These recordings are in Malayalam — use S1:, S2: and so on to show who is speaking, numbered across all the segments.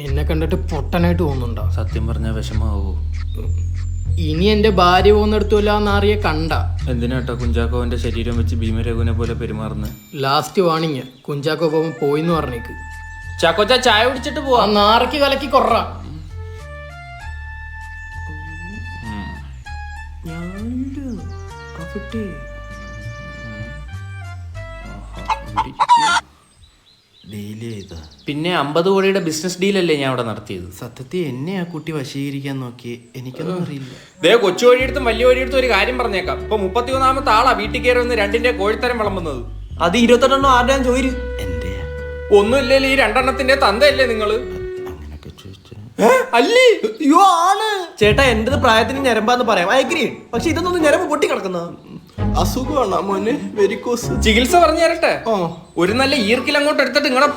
S1: എന്നെ കണ്ടിട്ട് പൊട്ടനായിട്ട് തോന്നുന്നുണ്ടോ?
S2: സത്യം പറഞ്ഞ വിഷമാവോ?
S1: ഇനി എന്റെ ഭാര്യ പോകുന്നിടത്തുമില്ല എന്നറിയ കണ്ട.
S2: എന്തിനാട്ടോ കുഞ്ചാക്കോവന്റെ ശരീരം വെച്ച് ഭീമരഘുവിനെ പോലെ പെരുമാറുന്നത്?
S1: ലാസ്റ്റ് വാണിങ്, കുഞ്ചാക്കോ പോകുമ്പോ പോയിന്ന് പറഞ്ഞേക്ക്.
S2: ചാക്കോച്ച ചായ കുടിച്ചിട്ട് പോവാ.
S1: നാറയ്ക്ക് കലക്കി കൊറ. പിന്നെ 50 കോടിയുടെ ബിസിനസ് ഡീലല്ലേ ഞാൻ അവിടെ നടത്തിയത്?
S3: സത്യത്തിൽ എന്നെ ആ കുട്ടി വശീകരിക്കാൻ നോക്കി, എനിക്കൊന്നും അറിയില്ല.
S2: ദേ കൊച്ചു വഴിയെടുത്തും വലിയ വഴിയെടുത്തും ഒരു കാര്യം പറഞ്ഞേക്കാം. ഇപ്പൊ 33ാമത്തെ ആളാ വീട്ടിൽ കയറി വന്ന് 2ന്റെ കോഴിത്തരം വിളമ്പുന്നത്.
S3: അത് 28 ആരുടെയാ ചോദിച്ചു? എന്റെ
S2: ഒന്നുമില്ലല്ലോ, ഈ 2 തന്തയല്ലേ നിങ്ങള്?
S3: അങ്ങനൊക്കെ ചോദിച്ചു
S2: അല്ലേ?
S3: അയ്യോ ആണ് ചേട്ടാ, എന്റേത് പ്രായത്തിന് ഞരമ്പാന്ന് പറയാം, അയഗ്രി. പക്ഷെ ഇതൊന്നും ഞരമ്പ് പൊട്ടി കിടക്കുന്ന അസുഖമാണ് മോനെ, വെരിക്കോസ്.
S2: ചികിത്സ പറഞ്ഞു തരട്ടെ? ഒരു നല്ല ഈർക്കിൽ അങ്ങോട്ട് എടുത്തിട്ട് നിങ്ങളെ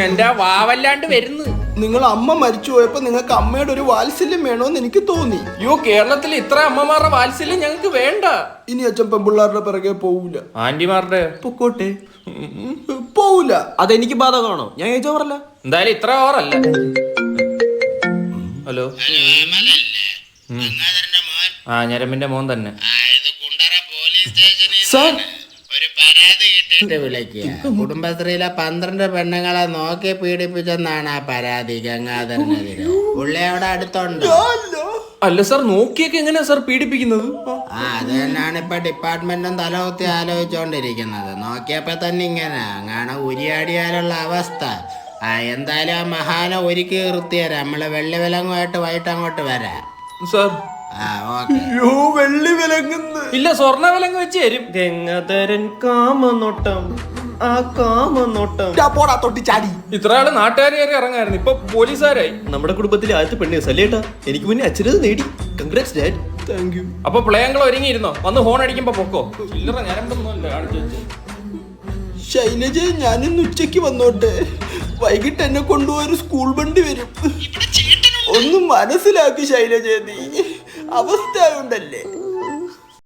S2: എന്റെ വാവല്ലാണ്ട് വരുന്നു.
S3: നിങ്ങൾ അമ്മ മരിച്ചു പോയപ്പോ നിങ്ങൾക്ക് അമ്മയുടെ ഒരു വാത്സല്യം വേണോന്ന് എനിക്ക് തോന്നി.
S2: അയ്യോ, കേരളത്തിൽ ഇത്ര അമ്മമാരുടെ വാത്സല്യം ഞങ്ങൾക്ക് വേണ്ട.
S3: ഇനി അച്ഛൻ പെമ്പിള്ളാരുടെ പിറകെ പോവൂല.
S2: ആന്റിമാരുടെ
S3: പൊക്കോട്ടെ, പോവൂല. അതെനിക്ക് ബാധകമാണോ? ഞാൻ ചോദിച്ചോ പറല്ല.
S2: എന്തായാലും ഇത്ര ഓവറല്ല. ഹലോ, ആ ഞരമ്പിന്റെ മോൻ തന്നെ.
S4: കുടുംബശ്രീയിലെ 12 പെണ്ണുങ്ങളെ നോക്കി പീഡിപ്പിച്ചെന്നാണ് ആ പരാതി ഗംഗാധരനെതിരെ. പുള്ളി അവിടെ അടുത്തുണ്ട്.
S2: അല്ല സാർ, നോക്കിയൊക്കെ എങ്ങനെയാ സാർ പീഡിപ്പിക്കുന്നത്?
S4: അത് തന്നെയാണ് ഇപ്പൊ ഡിപ്പാർട്ട്മെന്റും തലകുത്തി ആലോചിച്ചോണ്ടിരിക്കുന്നത്. നോക്കിയപ്പോ തന്നെ ഇങ്ങനെ അങ്ങനെ ഉരിയാടിയാലുള്ള അവസ്ഥ. എന്തായാലും ആ മഹാനെ ഒരുക്കി നിർത്തിയരാ. നമ്മള് വെള്ളി വിലങ്ങുമായിട്ട് വൈകിട്ട് അങ്ങോട്ട് വരാം
S2: സാർ.
S3: വെള്ളി വിലങ്ങുന്നു
S2: ഇല്ല, സ്വർണ്ണ വിലങ്ങ് വെച്ച് തരും.
S3: ഗംഗാധരൻ കാമനോട്ടം, ആ കാമനോട്ടം പോടാ തൊട്ടി ചാടി.
S2: ഇത്ര ആള് നാട്ടുകാർ കയറി ഇറങ്ങായിരുന്നു, ഇപ്പൊ പോലീസുകാരായി.
S3: നമ്മുടെ കുടുംബത്തിലെ ആദ്യത്തെ പെണ്ണ് സല്ലേട്ടാ. എനിക്ക് മുന്നേ അച്ഛനത് നേടി. Congrats dad. Thank you.
S2: അപ്പൊ പ്ലേയങ്ങൾ ഒരുങ്ങിയിരുന്നോ? വന്ന് ഹോൺ അടിക്കുമ്പോ പൊക്കോ. ചില്ലറ ഞാനൊന്നുമല്ല കാണിച്ചു വെച്ചു.
S3: ശൈലജ, ഞാനിന്ന് ഉച്ചക്ക് വന്നോട്ടെ. വൈകിട്ട് എന്നെ കൊണ്ടുപോയൊരു സ്കൂൾ വണ്ടി വരും. ഒന്നും മനസ്സിലാക്കി ശൈലജ, നീ അവസ്ഥ ഉണ്ടല്ലേ.